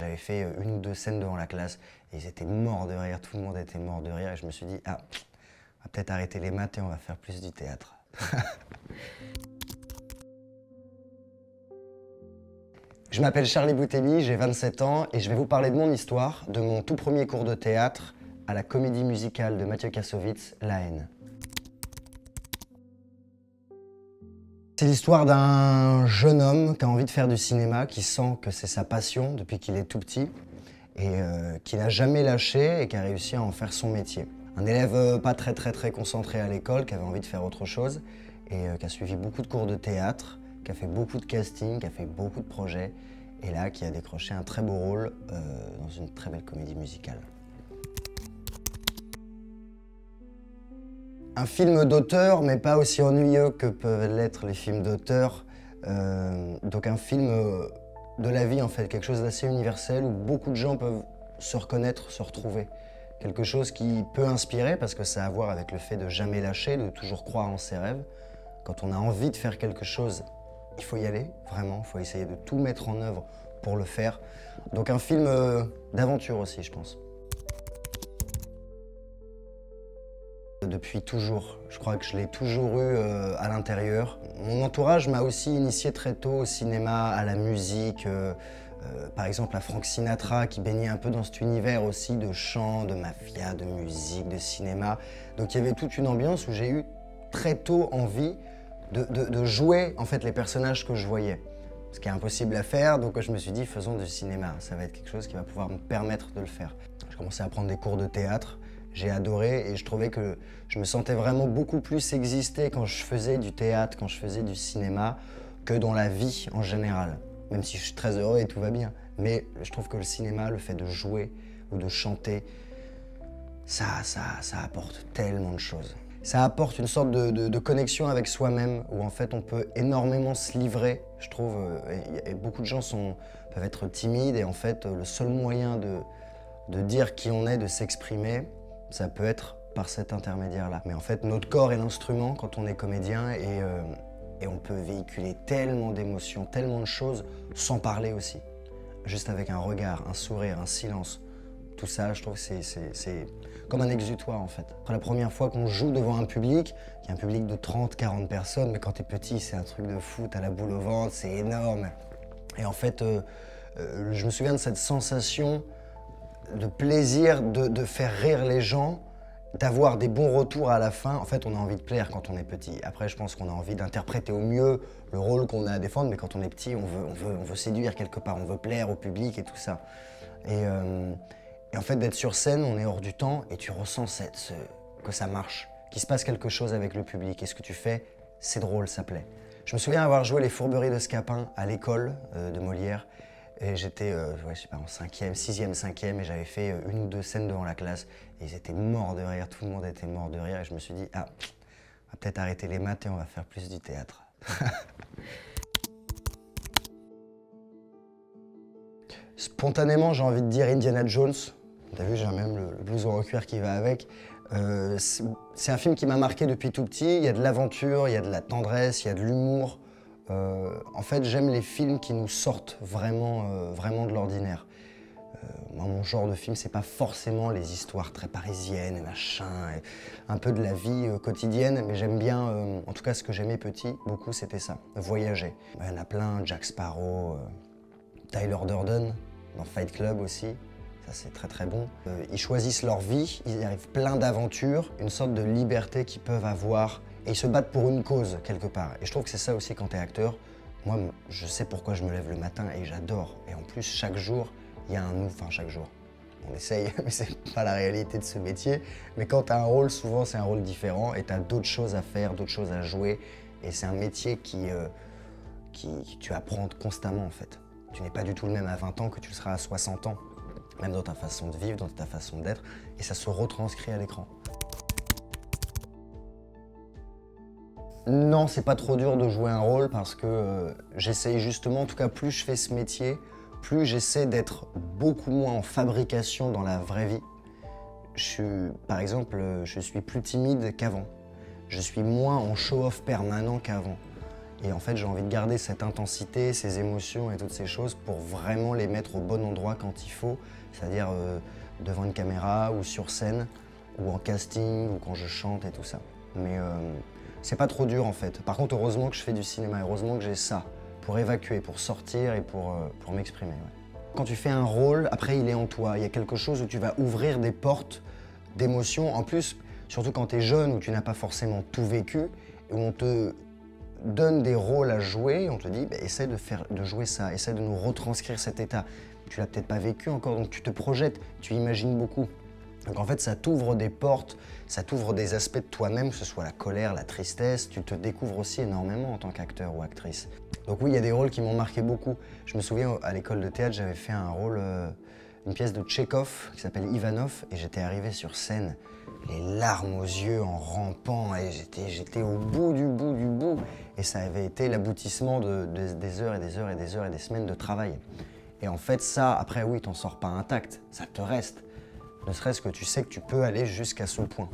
J'avais fait une ou deux scènes devant la classe et ils étaient morts de rire, tout le monde était mort de rire et je me suis dit, ah, on va peut-être arrêter les maths et on va faire plus du théâtre. Je m'appelle Charlie Boutelli, j'ai 27 ans et je vais vous parler de mon histoire, de mon tout premier cours de théâtre à la comédie musicale de Mathieu Kassovitz, La Haine. C'est l'histoire d'un jeune homme qui a envie de faire du cinéma, qui sent que c'est sa passion depuis qu'il est tout petit et qui n'a jamais lâché et qui a réussi à en faire son métier. Un élève pas très concentré à l'école, qui avait envie de faire autre chose et qui a suivi beaucoup de cours de théâtre, qui a fait beaucoup de casting, qui a fait beaucoup de projets et là qui a décroché un très beau rôle dans une très belle comédie musicale. Un film d'auteur, mais pas aussi ennuyeux que peuvent l'être les films d'auteur. Donc un film de la vie en fait, quelque chose d'assez universel où beaucoup de gens peuvent se reconnaître, se retrouver. Quelque chose qui peut inspirer parce que ça a à voir avec le fait de jamais lâcher, de toujours croire en ses rêves. Quand on a envie de faire quelque chose, il faut y aller, vraiment, il faut essayer de tout mettre en œuvre pour le faire. Donc un film d'aventure aussi, je pense. Depuis toujours, je crois que je l'ai toujours eu à l'intérieur. Mon entourage m'a aussi initié très tôt au cinéma, à la musique, par exemple à Frank Sinatra qui baignait un peu dans cet univers aussi de chant, de mafia, de musique, de cinéma. Donc il y avait toute une ambiance où j'ai eu très tôt envie de jouer en fait les personnages que je voyais. Ce qui est impossible à faire, donc je me suis dit faisons du cinéma, ça va être quelque chose qui va pouvoir me permettre de le faire. J'ai commencé à prendre des cours de théâtre. J'ai adoré et je trouvais que je me sentais vraiment beaucoup plus exister quand je faisais du théâtre, quand je faisais du cinéma, que dans la vie en général. Même si je suis très heureux et tout va bien. Mais je trouve que le cinéma, le fait de jouer ou de chanter, ça apporte tellement de choses. Ça apporte une sorte de connexion avec soi-même où en fait on peut énormément se livrer, je trouve. Et beaucoup de gens peuvent être timides et en fait le seul moyen de dire qui on est, de s'exprimer, ça peut être par cet intermédiaire-là. Mais en fait, notre corps est l'instrument quand on est comédien et on peut véhiculer tellement d'émotions, tellement de choses sans parler aussi. Juste avec un regard, un sourire, un silence. Tout ça, je trouve que c'est comme un exutoire en fait. La première fois qu'on joue devant un public, il y a un public de 30, 40 personnes, mais quand t'es petit, c'est un truc de fou, t'as la boule au ventre, c'est énorme. Et en fait, je me souviens de cette sensation de plaisir de faire rire les gens, d'avoir des bons retours à la fin. En fait, on a envie de plaire quand on est petit. Après, je pense qu'on a envie d'interpréter au mieux le rôle qu'on a à défendre, mais quand on est petit, on veut séduire quelque part, on veut plaire au public et tout ça. Et en fait, d'être sur scène, on est hors du temps et tu ressens que ça marche, qu'il se passe quelque chose avec le public. Et ce que tu fais, c'est drôle, ça plaît. Je me souviens avoir joué Les Fourberies de Scapin à l'école de Molière. Et j'étais, je sais pas, en 5e, 6e, 5e, et j'avais fait une ou deux scènes devant la classe. Et ils étaient morts de rire, tout le monde était mort de rire. Et je me suis dit, ah, on va peut-être arrêter les maths et on va faire plus du théâtre. Spontanément, j'ai envie de dire Indiana Jones. T'as vu, j'ai même le blouson en cuir qui va avec. C'est un film qui m'a marqué depuis tout petit. Il y a de l'aventure, il y a de la tendresse, il y a de l'humour. En fait, j'aime les films qui nous sortent vraiment de l'ordinaire. Moi, mon genre de film, c'est pas forcément les histoires très parisiennes et machin, et un peu de la vie quotidienne, mais j'aime bien, en tout cas ce que j'aimais petit, beaucoup, c'était ça, voyager. Il y en a plein, Jack Sparrow, Tyler Durden, dans Fight Club aussi, ça c'est très bon. Ils choisissent leur vie, ils arrivent plein d'aventures, une sorte de liberté qu'ils peuvent avoir, et ils se battent pour une cause, quelque part. Et je trouve que c'est ça aussi quand t'es acteur. Moi, je sais pourquoi je me lève le matin et j'adore. Et en plus, chaque jour, il y a chaque jour. On essaye, mais c'est pas la réalité de ce métier. Mais quand t'as un rôle, souvent c'est un rôle différent et t'as d'autres choses à faire, d'autres choses à jouer. Et c'est un métier qui tu apprends constamment en fait. Tu n'es pas du tout le même à 20 ans que tu le seras à 60 ans. Même dans ta façon de vivre, dans ta façon d'être. Et ça se retranscrit à l'écran. Non, c'est pas trop dur de jouer un rôle parce que j'essaye justement, en tout cas plus je fais ce métier, plus j'essaie d'être beaucoup moins en fabrication dans la vraie vie. Par exemple, je suis plus timide qu'avant. Je suis moins en show-off permanent qu'avant. Et en fait, j'ai envie de garder cette intensité, ces émotions et toutes ces choses pour vraiment les mettre au bon endroit quand il faut, c'est-à-dire devant une caméra ou sur scène ou en casting ou quand je chante et tout ça. Mais c'est pas trop dur en fait. Par contre, heureusement que je fais du cinéma, heureusement que j'ai ça pour évacuer, pour sortir et pour m'exprimer. Ouais. Quand tu fais un rôle, après il est en toi. Il y a quelque chose où tu vas ouvrir des portes d'émotions. En plus, surtout quand tu es jeune, où tu n'as pas forcément tout vécu, et où on te donne des rôles à jouer, on te dit bah, essaie de jouer ça, essaie de nous retranscrire cet état. Tu l'as peut-être pas vécu encore, donc tu te projettes, tu imagines beaucoup. Donc en fait, ça t'ouvre des portes, ça t'ouvre des aspects de toi-même, que ce soit la colère, la tristesse, tu te découvres aussi énormément en tant qu'acteur ou actrice. Donc oui, il y a des rôles qui m'ont marqué beaucoup. Je me souviens, à l'école de théâtre, j'avais fait un rôle, une pièce de Tchekhov qui s'appelle Ivanov, et j'étais arrivé sur scène, les larmes aux yeux en rampant, et j'étais au bout du bout du bout. Et ça avait été l'aboutissement des heures et des heures et des heures et des semaines de travail. Et en fait, ça, après, oui, t'en sors pas intact, ça te reste. Ne serait-ce que tu sais que tu peux aller jusqu'à ce point.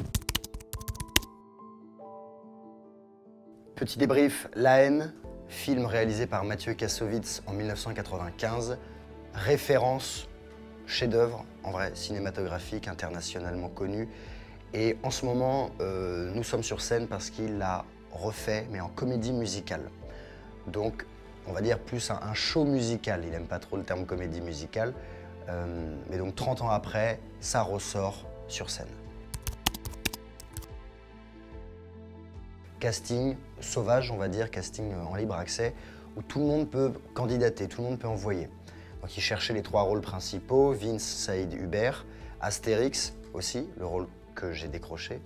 Petit débrief, La haine, film réalisé par Mathieu Kassovitz en 1995, référence, chef-d'œuvre, en vrai, cinématographique, internationalement connu. Et en ce moment, nous sommes sur scène parce qu'il l'a refait, mais en comédie musicale. Donc, on va dire plus un show musical. Il n'aime pas trop le terme comédie musicale. Mais donc 30 ans après, ça ressort sur scène. Casting sauvage, on va dire, casting en libre accès, où tout le monde peut candidater, tout le monde peut envoyer. Donc il cherchait les 3 rôles principaux, Vince, Saïd, Hubert, Astérix aussi, le rôle que j'ai décroché.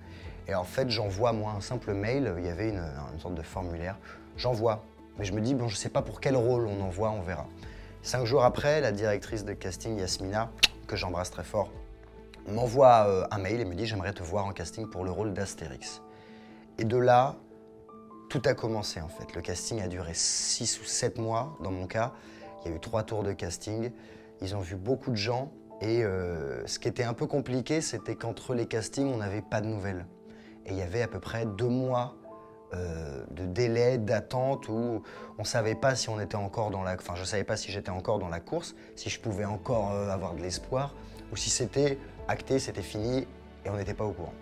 Et en fait, j'envoie moi un simple mail, il y avait une sorte de formulaire, j'envoie. Mais je me dis, bon, je sais pas pour quel rôle on envoie, on verra. 5 jours après, la directrice de casting, Yasmina, que j'embrasse très fort, m'envoie un mail et me dit « J'aimerais te voir en casting pour le rôle d'Astérix ». Et de là, tout a commencé en fait. Le casting a duré 6 ou 7 mois dans mon cas. Il y a eu 3 tours de casting. Ils ont vu beaucoup de gens. Et ce qui était un peu compliqué, c'était qu'entre les castings, on n'avait pas de nouvelles. Et il y avait à peu près 2 mois de délai, d'attente, où on ne savait pas si on était encore dans la... Enfin, je ne savais pas si j'étais encore dans la course, si je pouvais encore avoir de l'espoir, ou si c'était acté, c'était fini, et on n'était pas au courant.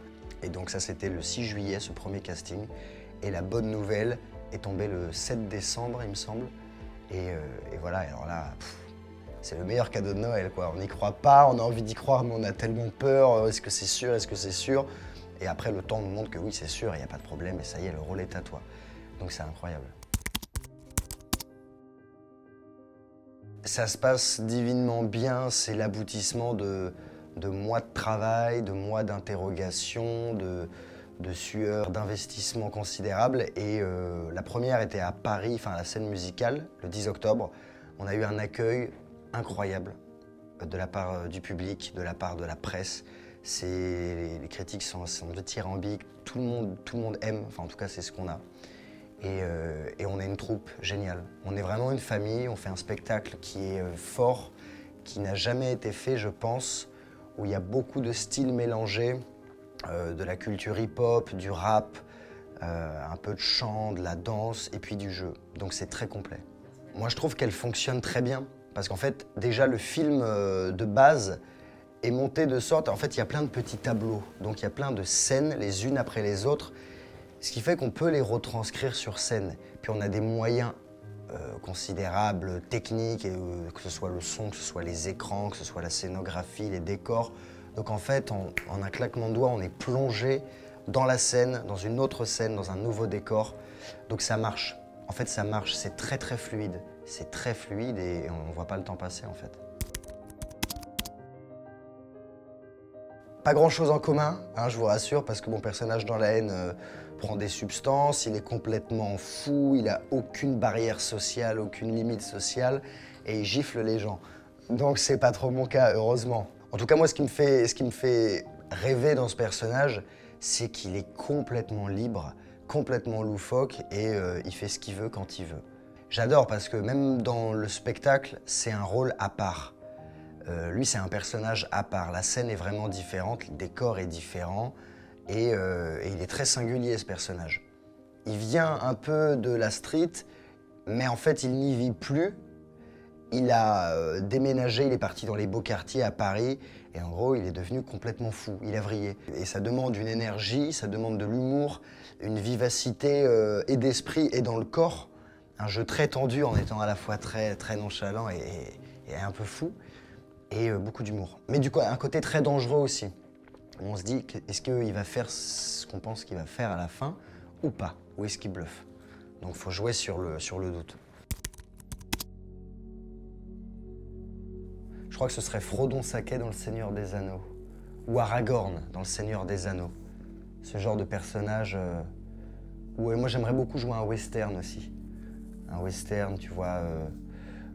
Et donc ça, c'était le 6 juillet, ce premier casting. Et la bonne nouvelle est tombée le 7 décembre, il me semble. Et voilà, alors là, c'est le meilleur cadeau de Noël, quoi. On n'y croit pas, on a envie d'y croire, mais on a tellement peur. Est-ce que c'est sûr? Est-ce que c'est sûr? Et après, le temps nous montre que oui, c'est sûr, il n'y a pas de problème, et ça y est, le rôle est à toi. Donc c'est incroyable. Ça se passe divinement bien, c'est l'aboutissement de mois de travail, de mois d'interrogation, de sueur, d'investissement considérable. Et la première était à Paris, enfin à la scène musicale, le 10 octobre. On a eu un accueil incroyable de la part du public, de la part de la presse. Les critiques sont dithyrambiques, tout le monde aime, enfin en tout cas c'est ce qu'on a. Et on est une troupe géniale. On est vraiment une famille, on fait un spectacle qui est fort, qui n'a jamais été fait, je pense, où il y a beaucoup de styles mélangés, de la culture hip-hop, du rap, un peu de chant, de la danse et puis du jeu. Donc c'est très complet. Moi je trouve qu'elle fonctionne très bien, parce qu'en fait déjà le film de base est monté de sorte, en fait il y a plein de petits tableaux, donc il y a plein de scènes les unes après les autres, ce qui fait qu'on peut les retranscrire sur scène. Puis on a des moyens considérables, techniques, que ce soit le son, que ce soit les écrans, que ce soit la scénographie, les décors. Donc en fait, en un claquement de doigts, on est plongé dans la scène, dans une autre scène, dans un nouveau décor. Donc ça marche. En fait, ça marche, c'est très très fluide. C'est très fluide et on ne voit pas le temps passer en fait. Pas grand-chose en commun, hein, je vous rassure, parce que mon personnage dans La haine prend des substances, il est complètement fou, il n'a aucune barrière sociale, aucune limite sociale, et il gifle les gens. Donc c'est pas trop mon cas, heureusement. En tout cas, moi, ce qui me fait rêver dans ce personnage, c'est qu'il est complètement libre, complètement loufoque, et il fait ce qu'il veut quand il veut. J'adore parce que même dans le spectacle, c'est un rôle à part. Lui, c'est un personnage à part. La scène est vraiment différente, le décor est différent et il est très singulier, ce personnage. Il vient un peu de la street, mais en fait, il n'y vit plus. Il a déménagé, il est parti dans les beaux quartiers à Paris, et en gros, il est devenu complètement fou, il a vrillé. Et ça demande une énergie, ça demande de l'humour, une vivacité et d'esprit et dans le corps. Un jeu très tendu en étant à la fois très nonchalant et un peu fou, et beaucoup d'humour. Mais du coup, un côté très dangereux aussi. On se dit, est-ce qu'il va faire ce qu'on pense qu'il va faire à la fin, ou pas? Ou est-ce qu'il bluffe? Donc il faut jouer sur le doute. Je crois que ce serait Frodon Sacquet dans Le Seigneur des Anneaux, ou Aragorn dans Le Seigneur des Anneaux. Ce genre de personnage où moi j'aimerais beaucoup jouer un western aussi. Un western, tu vois,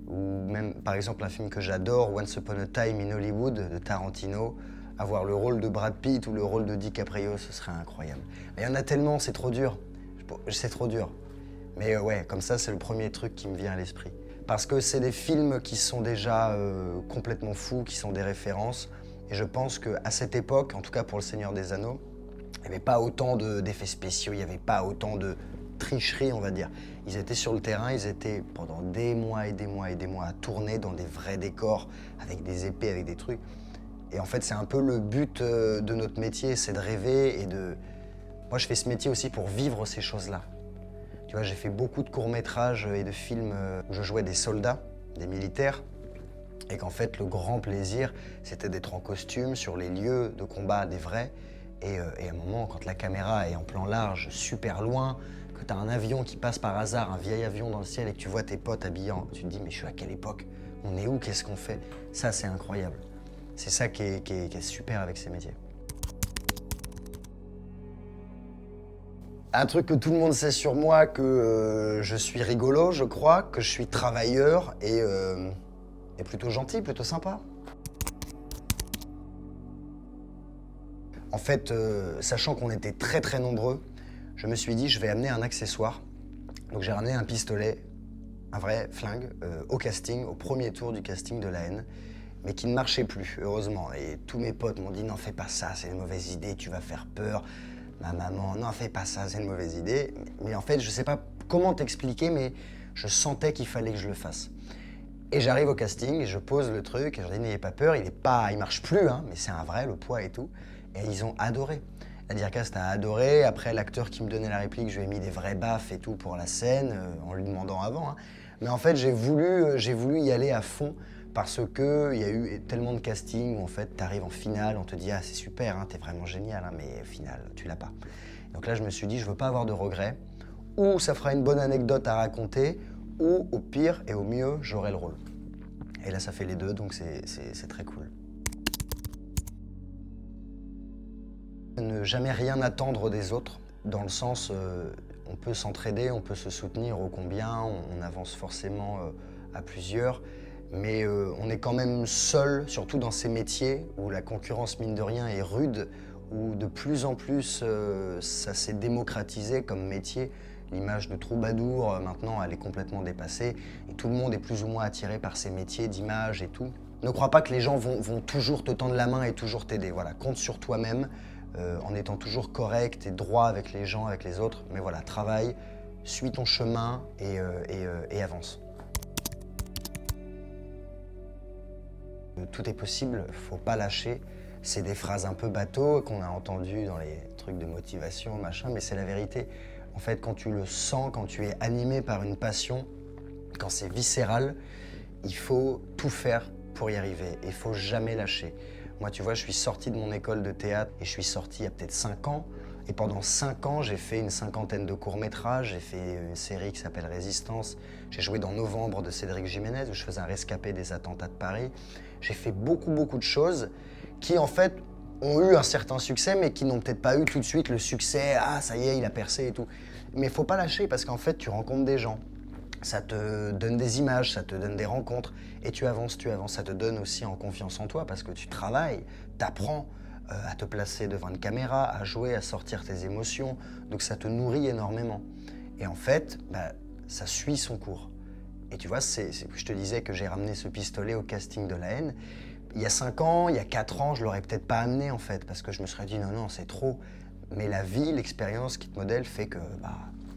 ou même par exemple un film que j'adore, Once Upon a Time in Hollywood de Tarantino. Avoir le rôle de Brad Pitt ou le rôle de DiCaprio, ce serait incroyable. Mais il y en a tellement, c'est trop dur. C'est trop dur. Mais ouais, comme ça, c'est le premier truc qui me vient à l'esprit. Parce que c'est des films qui sont déjà complètement fous, qui sont des références. Et je pense qu'à cette époque, en tout cas pour Le Seigneur des Anneaux, il n'y avait pas autant d'effets spéciaux, il n'y avait pas autant de tricherie, on va dire. Ils étaient sur le terrain, ils étaient pendant des mois et des mois et des mois à tourner dans des vrais décors, avec des épées, avec des trucs. Et en fait, c'est un peu le but de notre métier, c'est de rêver et de... Moi, je fais ce métier aussi pour vivre ces choses-là. Tu vois, j'ai fait beaucoup de courts-métrages et de films où je jouais des soldats, des militaires, et qu'en fait, le grand plaisir, c'était d'être en costume sur les lieux de combat des vrais. Et à un moment, quand la caméra est en plan large, super loin, que tu as un avion qui passe par hasard, un vieil avion dans le ciel, et que tu vois tes potes habillés, tu te dis, mais je suis à quelle époque? On est où? Qu'est-ce qu'on fait? Ça, c'est incroyable. C'est ça qui est super avec ces métiers. Un truc que tout le monde sait sur moi, que je suis rigolo, je crois, que je suis travailleur et plutôt gentil, plutôt sympa. En fait, sachant qu'on était très nombreux, je me suis dit je vais amener un accessoire. Donc j'ai ramené un pistolet, un vrai flingue, au casting, au premier tour du casting de la haine, mais qui ne marchait plus, heureusement. Et tous mes potes m'ont dit non, fais pas ça, c'est une mauvaise idée, tu vas faire peur. Ma maman, non, fais pas ça, c'est une mauvaise idée. Mais en fait, je sais pas comment t'expliquer, mais je sentais qu'il fallait que je le fasse. Et j'arrive au casting, et je pose le truc, et je leur dis n'ayez pas peur, il marche plus, hein, mais c'est un vrai, le poids et tout. Et ils ont adoré. La Dircast a adoré. Après, l'acteur qui me donnait la réplique, je lui ai mis des vrais baffes et tout pour la scène, en lui demandant avant. Hein. Mais en fait, j'ai voulu y aller à fond parce qu'il y a eu tellement de castings où en fait, tu arrives en finale, on te dit « Ah, c'est super, hein, t'es vraiment génial, hein, mais au final, tu l'as pas. » Donc là, je me suis dit « Je veux pas avoir de regrets. Ou ça fera une bonne anecdote à raconter, ou au pire et au mieux, j'aurai le rôle. » Et là, ça fait les deux, donc c'est très cool. Ne jamais rien attendre des autres, dans le sens, on peut s'entraider, on peut se soutenir ô combien, on avance forcément à plusieurs, mais on est quand même seul, surtout dans ces métiers où la concurrence, mine de rien, est rude, où de plus en plus ça s'est démocratisé comme métier. L'image de troubadour, maintenant, elle est complètement dépassée, et tout le monde est plus ou moins attiré par ces métiers d'image et tout. Ne crois pas que les gens vont toujours te tendre la main et toujours t'aider. Voilà, compte sur toi-même. En étant toujours correct et droit avec les gens, avec les autres. Mais voilà, travaille, suis ton chemin et avance. Tout est possible, faut pas lâcher. C'est des phrases un peu bateau qu'on a entendues dans les trucs de motivation, machin, mais c'est la vérité. En fait, quand tu le sens, quand tu es animé par une passion, quand c'est viscéral, il faut tout faire pour y arriver. Il faut jamais lâcher. Moi, tu vois, je suis sorti de mon école de théâtre et je suis sorti il y a peut-être 5 ans. Et pendant 5 ans, j'ai fait une cinquantaine de courts-métrages. J'ai fait une série qui s'appelle Résistance. J'ai joué dans Novembre de Cédric Jiménez, où je faisais un rescapé des attentats de Paris. J'ai fait beaucoup de choses qui, en fait, ont eu un certain succès, mais qui n'ont peut-être pas eu tout de suite le succès. Ah, ça y est, il a percé et tout. Mais il faut pas lâcher parce qu'en fait, tu rencontres des gens. Ça te donne des images, ça te donne des rencontres et tu avances. Ça te donne aussi en confiance en toi parce que tu travailles, t'apprends à te placer devant une caméra, à jouer, à sortir tes émotions. Donc ça te nourrit énormément. Et en fait, ça suit son cours. Et tu vois, je te disais que j'ai ramené ce pistolet au casting de la haine. Il y a 5 ans, il y a 4 ans, je l'aurais peut-être pas amené en fait parce que je me serais dit non, c'est trop. Mais la vie, l'expérience qui te modèle fait que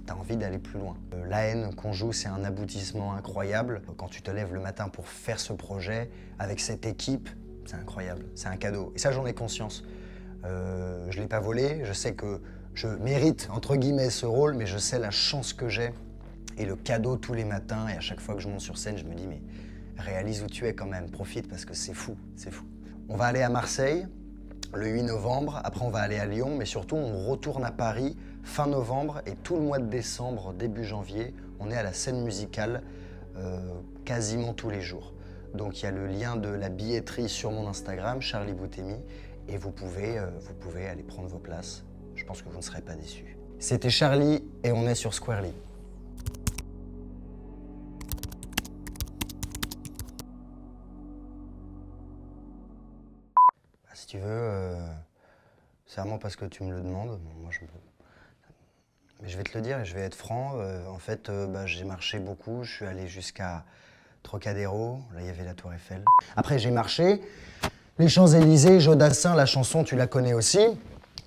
t'as envie d'aller plus loin. La haine qu'on joue, c'est un aboutissement incroyable. Quand tu te lèves le matin pour faire ce projet, avec cette équipe, c'est incroyable, c'est un cadeau. Et ça, j'en ai conscience. Je ne l'ai pas volé, je sais que je mérite, entre guillemets, ce rôle, mais je sais la chance que j'ai et le cadeau tous les matins. Et à chaque fois que je monte sur scène, je me dis, mais réalise où tu es quand même, profite parce que c'est fou, c'est fou. On va aller à Marseille le 8 novembre, après on va aller à Lyon, mais surtout on retourne à Paris fin novembre et tout le mois de décembre, début janvier, on est à la scène musicale quasiment tous les jours. Donc il y a le lien de la billetterie sur mon Instagram, Charlie Boutemi, et vous pouvez aller prendre vos places. Je pense que vous ne serez pas déçus. C'était Charlie et on est sur Squarely. Si tu veux, c'est vraiment parce que tu me le demandes. Moi, mais je vais te le dire et je vais être franc. En fait, j'ai marché beaucoup. Je suis allé jusqu'à Trocadéro. Là, il y avait la Tour Eiffel. Après, j'ai marché. Les Champs-Élysées, Jodassin, la chanson, tu la connais aussi.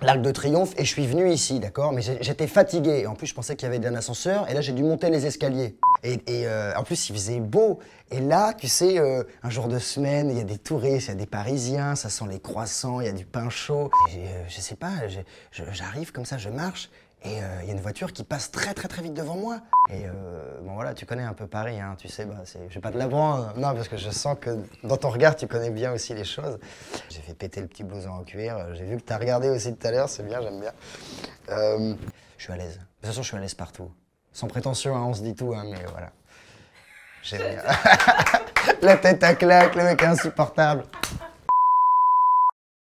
L'Arc de Triomphe. Et je suis venu ici, d'accord? Mais j'étais fatigué. En plus, je pensais qu'il y avait un ascenseur. Et là, j'ai dû monter les escaliers. En plus, il faisait beau. Et là, tu sais, un jour de semaine, il y a des touristes, il y a des Parisiens, ça sent les croissants, il y a du pain chaud. Et, je sais pas, j'arrive comme ça, je marche, et il y a une voiture qui passe très vite devant moi. Et bon voilà, tu connais un peu Paris, hein, tu sais, je vais pas te l'apprendre, non, parce que je sens que dans ton regard, tu connais bien aussi les choses. J'ai fait péter le petit blouson en cuir, j'ai vu que tu as regardé aussi tout à l'heure, c'est bien, j'aime bien. Je suis à l'aise. De toute façon, je suis à l'aise partout. Sans prétention, hein, on se dit tout, hein, mais voilà. J'aime bien. La tête à claque, le mec est insupportable.